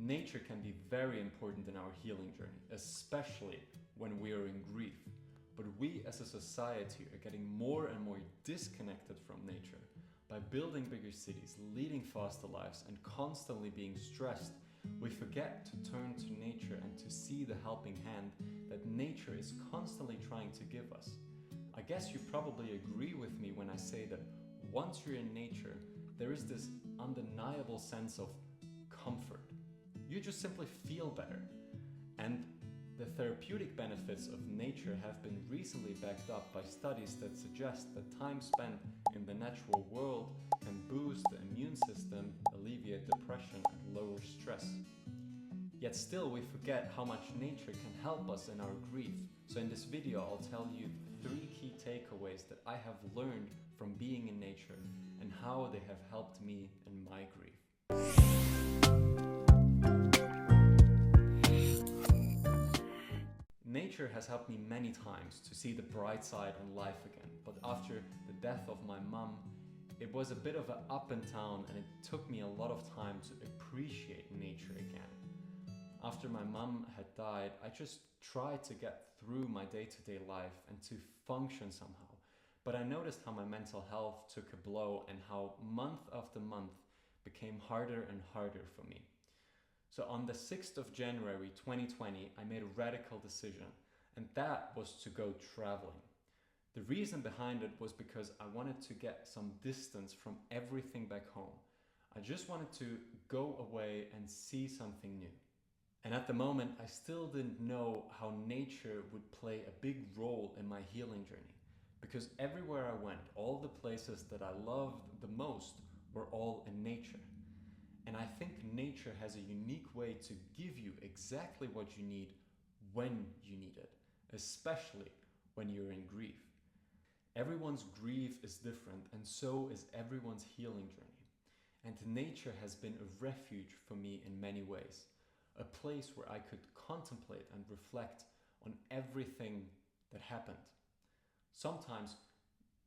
Nature can be very important in our healing journey, especially when we are in grief. But we as a society are getting more and more disconnected from nature. By building bigger cities, leading faster lives, and constantly being stressed, we forget to turn to nature and to see the helping hand that nature is constantly trying to give us. I guess you probably agree with me when I say that once you're in nature, there is this undeniable sense of comfort. You just simply feel better. And the therapeutic benefits of nature have been recently backed up by studies that suggest that time spent in the natural world can boost the immune system, alleviate depression, and lower stress. Yet still we forget how much nature can help us in our grief. So in this video I'll tell you 3 key takeaways that I have learned from being in nature and how they have helped me in my grief. Nature has helped me many times to see the bright side on life again, but after the death of my mum, it was a bit of an up and down, and it took me a lot of time to appreciate nature again. After my mum had died, I just tried to get through my day-to-day life and to function somehow. But I noticed how my mental health took a blow and how month after month became harder and harder for me. So on the 6th of January 2020, I made a radical decision, and that was to go traveling. The reason behind it was because I wanted to get some distance from everything back home. I just wanted to go away and see something new. And at the moment, I still didn't know how nature would play a big role in my healing journey. Because everywhere I went, all the places that I loved the most were all in nature. And I think nature has a unique way to give you exactly what you need when you need it, especially when you're in grief. Everyone's grief is different, and so is everyone's healing journey. And nature has been a refuge for me in many ways, a place where I could contemplate and reflect on everything that happened. Sometimes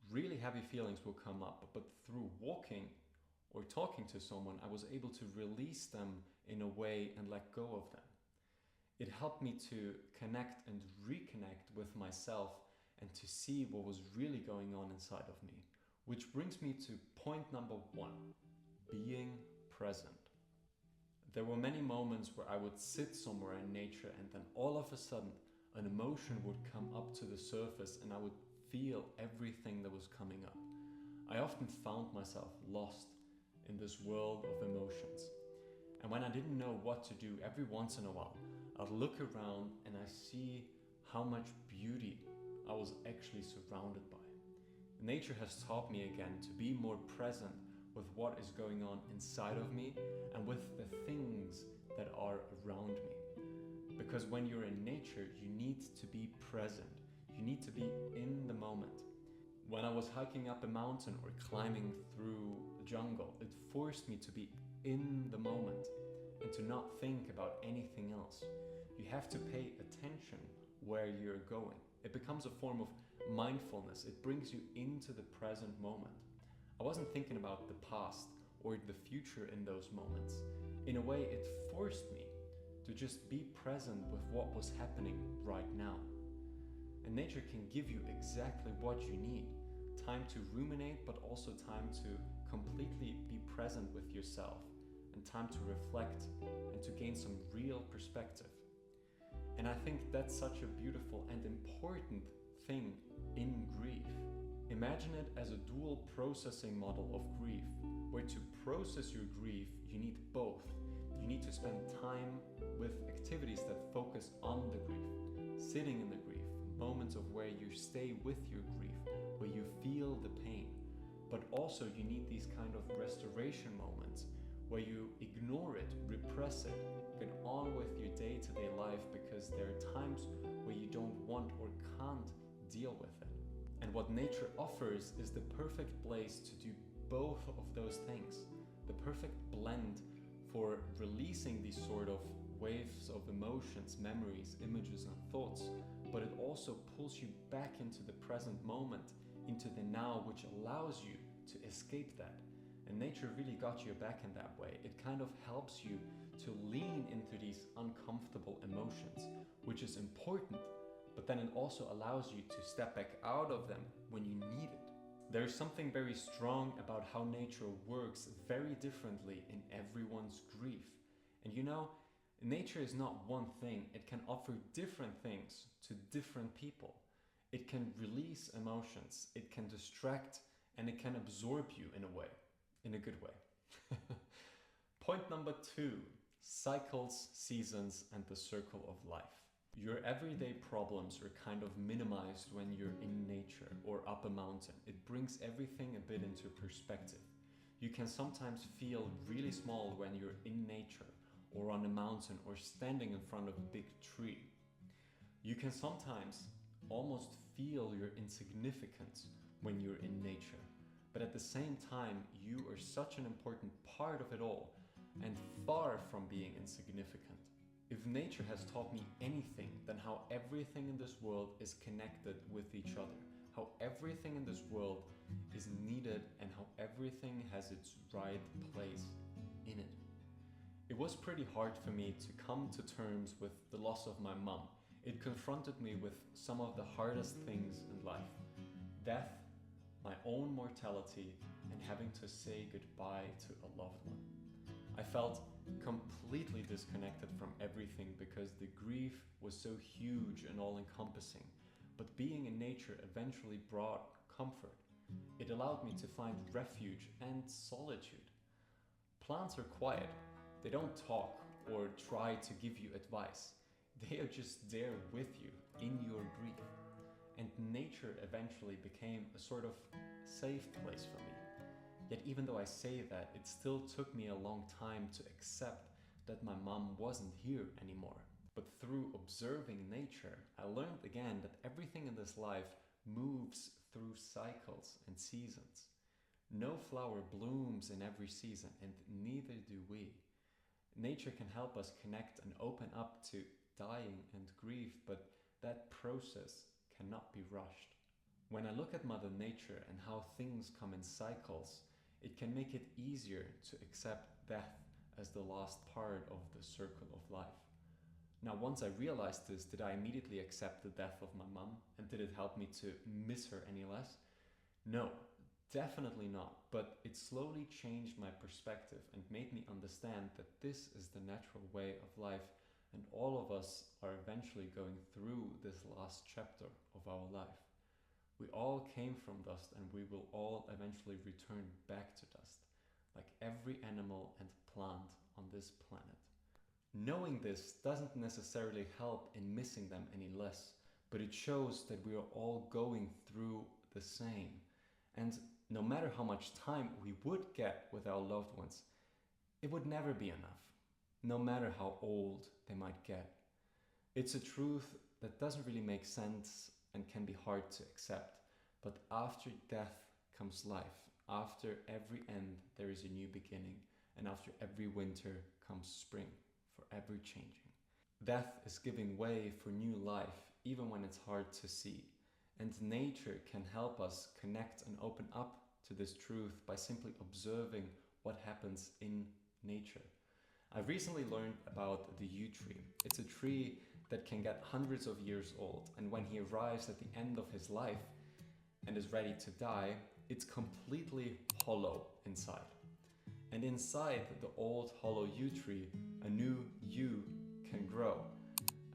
really heavy feelings will come up, but through walking or talking to someone, I was able to release them in a way and let go of them. It helped me to connect and reconnect with myself and to see what was really going on inside of me. Which brings me to point number 1, being present. There were many moments where I would sit somewhere in nature and then all of a sudden an emotion would come up to the surface and I would feel everything that was coming up. I often found myself lost in this world of emotions. And when I didn't know what to do, every once in a while, I'd look around and I see how much beauty I was actually surrounded by. Nature has taught me again to be more present with what is going on inside of me and with the things that are around me. Because when you're in nature, you need to be present. You need to be in the moment. When I was hiking up a mountain or climbing through the jungle, it forced me to be in the moment and to not think about anything else. You have to pay attention where you're going. It becomes a form of mindfulness. It brings you into the present moment. I wasn't thinking about the past or the future in those moments. In a way, it forced me to just be present with what was happening right now. And nature can give you exactly what you need. Time to ruminate, but also time to completely be present with yourself and time to reflect and to gain some real perspective. And I think that's such a beautiful and important thing in grief. Imagine it as a dual processing model of grief, where to process your grief, you need both. You need to spend time with activities that focus on the grief, sitting in the grief, moments of where you stay with your grief, where you feel the pain. But also you need these kind of restoration moments where you ignore it, repress it, get on with your day-to-day life because there are times where you don't want or can't deal with it. And what nature offers is the perfect place to do both of those things, the perfect blend for releasing these sort of waves of emotions, memories, images, and thoughts, but it also pulls you back into the present moment, into the now, which allows you to escape that. And nature really got you back in that way. It kind of helps you to lean into these uncomfortable emotions, which is important, but then it also allows you to step back out of them when you need it. There's something very strong about how nature works very differently in everyone's grief. And you know, nature is not one thing, it can offer different things to different people. It can release emotions, it can distract, and it can absorb you in a way, in a good way. Point number 2, cycles, seasons, and the circle of life. Your everyday problems are kind of minimized when you're in nature or up a mountain. It brings everything a bit into perspective. You can sometimes feel really small when you're in nature or on a mountain or standing in front of a big tree. You can sometimes almost feel your insignificance when you're in nature, but at the same time, you are such an important part of it all and far from being insignificant. If nature has taught me anything, then how everything in this world is connected with each other, how everything in this world is needed, and how everything has its right place in it. It was pretty hard for me to come to terms with the loss of my mom. It confronted me with some of the hardest things in life: death, my own mortality, and having to say goodbye to a loved one. I felt completely disconnected from everything because the grief was so huge and all-encompassing. But being in nature eventually brought comfort. It allowed me to find refuge and solitude. Plants are quiet. They don't talk or try to give you advice. They are just there with you in your grief. And nature eventually became a sort of safe place for me. Yet even though I say that, it still took me a long time to accept that my mom wasn't here anymore. But through observing nature, I learned again that everything in this life moves through cycles and seasons. No flower blooms in every season, and neither do we. Nature can help us connect and open up to dying and grief, but that process cannot be rushed. When I look at Mother Nature and how things come in cycles, it can make it easier to accept death as the last part of the circle of life. Now, once I realized this, did I immediately accept the death of my mom? And did it help me to miss her any less? No, definitely not. But it slowly changed my perspective and made me understand that this is the natural way of life, and all of us are eventually going through this last chapter of our life. We all came from dust, and we will all eventually return back to dust, like every animal and plant on this planet. Knowing this doesn't necessarily help in missing them any less, but it shows that we are all going through the same. And no matter how much time we would get with our loved ones, it would never be enough, no matter how old they might get. It's a truth that doesn't really make sense and can be hard to accept. But after death comes life. After every end, there is a new beginning. And after every winter comes spring, forever changing. Death is giving way for new life, even when it's hard to see. And nature can help us connect and open up to this truth by simply observing what happens in nature. I recently learned about the yew tree. It's a tree that can get hundreds of years old, and when he arrives at the end of his life and is ready to die, it's completely hollow inside. And inside the old hollow yew tree, a new yew can grow.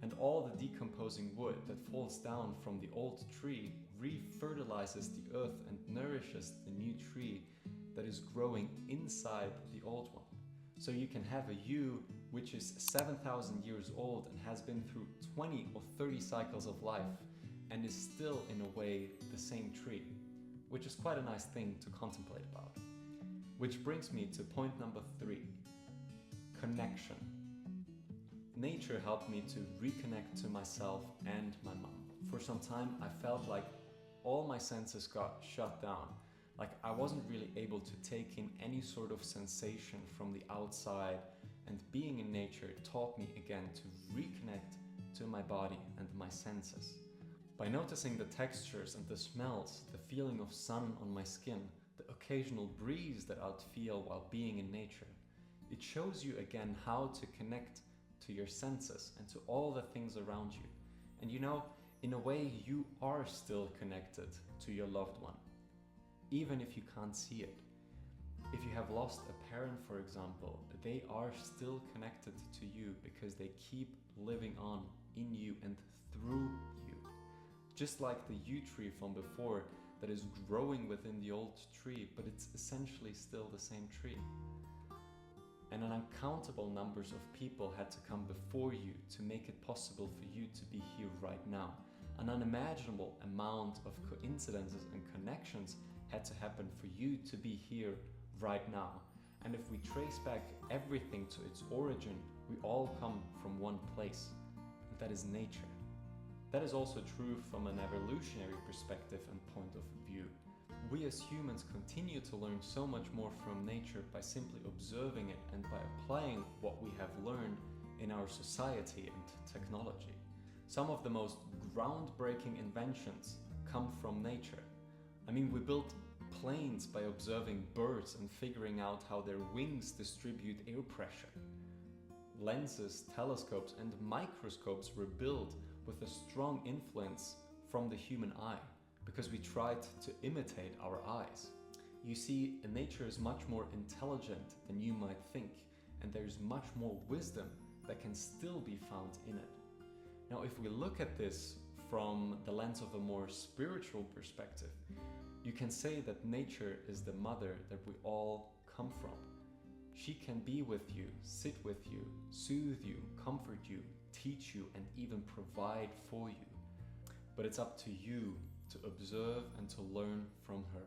And all the decomposing wood that falls down from the old tree re-fertilizes the earth and nourishes the new tree that is growing inside the old one. So you can have a yew which is 7,000 years old and has been through 20 or 30 cycles of life and is still in a way the same tree, which is quite a nice thing to contemplate about. Which brings me to point number 3, connection. Nature helped me to reconnect to myself and my mom. For some time I felt like all my senses got shut down. Like I wasn't really able to take in any sort of sensation from the outside, and being in nature taught me again to reconnect to my body and my senses. By noticing the textures and the smells, the feeling of sun on my skin, the occasional breeze that I'd feel while being in nature, it shows you again how to connect to your senses, and to all the things around you. And you know, in a way, you are still connected to your loved one, even if you can't see it. If you have lost a parent, for example, they are still connected to you because they keep living on in you and through you. Just like the yew tree from before that is growing within the old tree, but it's essentially still the same tree. And an uncountable numbers of people had to come before you to make it possible for you to be here right now. An unimaginable amount of coincidences and connections had to happen for you to be here right now. And if we trace back everything to its origin, we all come from one place, and that is nature. That is also true from an evolutionary perspective and point of view. We as humans continue to learn so much more from nature by simply observing it and by applying what we have learned in our society and technology. Some of the most groundbreaking inventions come from nature. I mean, we built planes by observing birds and figuring out how their wings distribute air pressure. Lenses, telescopes, and microscopes were built with a strong influence from the human eye, because we tried to imitate our eyes. You see, nature is much more intelligent than you might think, and there's much more wisdom that can still be found in it. Now, if we look at this from the lens of a more spiritual perspective, you can say that nature is the mother that we all come from. She can be with you, sit with you, soothe you, comfort you, teach you, and even provide for you. But it's up to you to observe and to learn from her.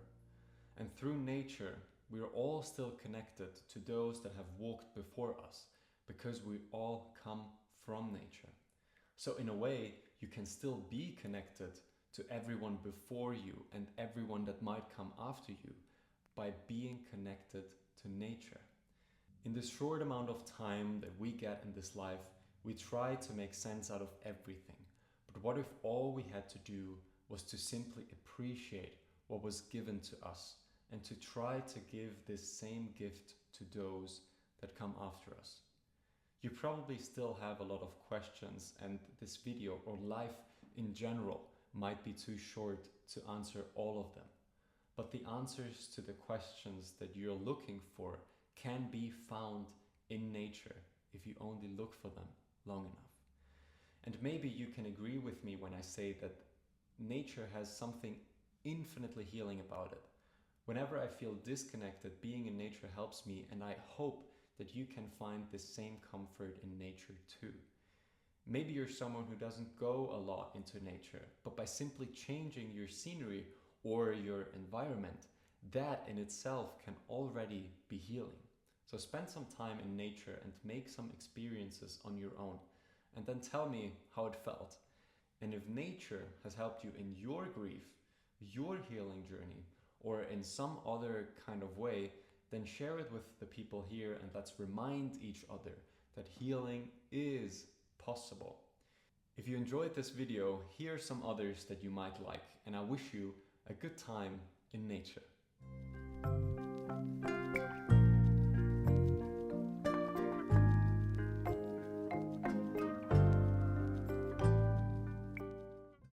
And through nature, we are all still connected to those that have walked before us, because we all come from nature. So in a way, you can still be connected to everyone before you and everyone that might come after you by being connected to nature. In this short amount of time that we get in this life, we try to make sense out of everything. But what if all we had to do was to simply appreciate what was given to us and to try to give this same gift to those that come after us? You probably still have a lot of questions, and this video or life in general might be too short to answer all of them. But the answers to the questions that you're looking for can be found in nature if you only look for them long enough. And maybe you can agree with me when I say that nature has something infinitely healing about it. Whenever I feel disconnected, being in nature helps me, and I hope that you can find the same comfort in nature too. Maybe you're someone who doesn't go a lot into nature, but by simply changing your scenery or your environment, that in itself can already be healing. So spend some time in nature and make some experiences on your own, and then tell me how it felt. And if nature has helped you in your grief, your healing journey, or in some other kind of way, then share it with the people here, and let's remind each other that healing is possible. If you enjoyed this video, here are some others that you might like, and I wish you a good time in nature.